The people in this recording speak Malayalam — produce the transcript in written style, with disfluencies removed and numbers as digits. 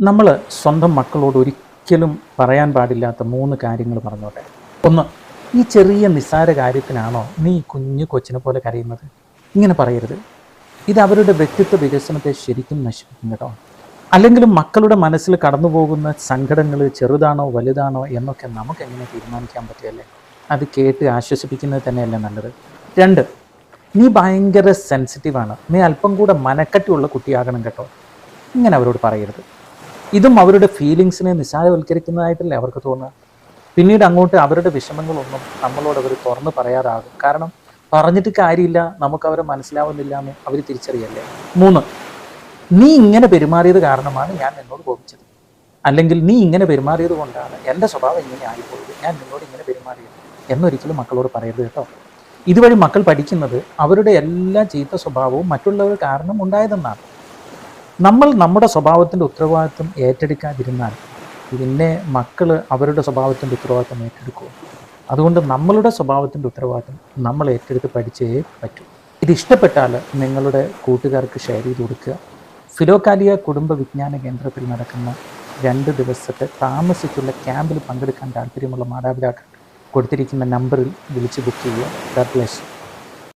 നമ്മൾ സ്വന്തം മക്കളോട് ഒരിക്കലും പറയാൻ പാടില്ലാത്ത 3 കാര്യങ്ങൾ പറഞ്ഞോട്ടെ. ഒന്ന്, ഈ ചെറിയ നിസ്സാര കാര്യത്തിനാണോ നീ കുഞ്ഞു കൊച്ചിനെ പോലെ കരയുന്നത്? ഇങ്ങനെ പറയരുത്. ഇത് അവരുടെ വ്യക്തിത്വ വികസനത്തെ ശരിക്കും നശിപ്പിക്കും കേട്ടോ. അല്ലെങ്കിലും മക്കളുടെ മനസ്സിൽ കടന്നു പോകുന്ന സങ്കടങ്ങൾ ചെറുതാണോ വലുതാണോ എന്നൊക്കെ നമുക്ക് എങ്ങനെ തീരുമാനിക്കാൻ പറ്റുകയല്ലേ? അത് കേട്ട് ആശ്വസിപ്പിക്കുന്നത് തന്നെയല്ലേ നല്ലത്. 2, നീ ഭയങ്കര സെൻസിറ്റീവാണ്, നീ അല്പം കൂടെ മനക്കട്ടിയുള്ള കുട്ടിയാകണം കേട്ടോ. ഇങ്ങനെ അവരോട് പറയരുത്. ഇതും അവരുടെ ഫീലിങ്സിനെ നിസ്സാരവൽക്കരിക്കുന്നതായിട്ടല്ലേ അവർക്ക് തോന്നുക. പിന്നീട് അങ്ങോട്ട് അവരുടെ വിഷമങ്ങളൊന്നും നമ്മളോട് അവർ തുറന്ന് പറയാതാകും. കാരണം പറഞ്ഞിട്ട് കാര്യമില്ല, നമുക്ക് അവരെ മനസ്സിലാവുന്നില്ല എന്ന് അവർ തിരിച്ചറിയല്ലേ. 3, നീ ഇങ്ങനെ പെരുമാറിയത് കാരണമാണ് ഞാൻ നിന്നോട് കോപിച്ചത്, അല്ലെങ്കിൽ നീ ഇങ്ങനെ പെരുമാറിയത് കൊണ്ടാണ് എൻ്റെ സ്വഭാവം ഇങ്ങനെ ആയിപ്പോയത്, ഞാൻ നിന്നോട് ഇങ്ങനെ പെരുമാറിയത് എന്നൊരിക്കലും മക്കളോട് പറയരുത് കേട്ടോ. ഇതുവഴി മക്കൾ പഠിക്കുന്നത് അവരുടെ എല്ലാ ചീത്ത സ്വഭാവവും മറ്റുള്ളവർ കാരണം ഉണ്ടായതെന്നാണ്. നമ്മൾ നമ്മുടെ സ്വഭാവത്തിൻ്റെ ഉത്തരവാദിത്വം ഏറ്റെടുക്കാതിരുന്നാൽ പിന്നെ മക്കൾ അവരുടെ സ്വഭാവത്തിൻ്റെ ഉത്തരവാദിത്വം ഏറ്റെടുക്കും. അതുകൊണ്ട് നമ്മളുടെ സ്വഭാവത്തിൻ്റെ ഉത്തരവാദിത്വം നമ്മൾ ഏറ്റെടുത്ത് പഠിച്ചേ പറ്റൂ. ഇത് ഇഷ്ടപ്പെട്ടാൽ നിങ്ങളുടെ കൂട്ടുകാർക്ക് ഷെയർ ചെയ്ത് കൊടുക്കുക. ഫിലോകാലിയ കുടുംബ വിജ്ഞാന കേന്ദ്രത്തിൽ നടക്കുന്ന 2 ദിവസത്തെ താമസിച്ചുള്ള ക്യാമ്പിൽ പങ്കെടുക്കാൻ താല്പര്യമുള്ള മാതാപിതാക്കൾ കൊടുത്തിരിക്കുന്ന നമ്പറിൽ വിളിച്ച് ബുക്ക് ചെയ്യുക. God bless you.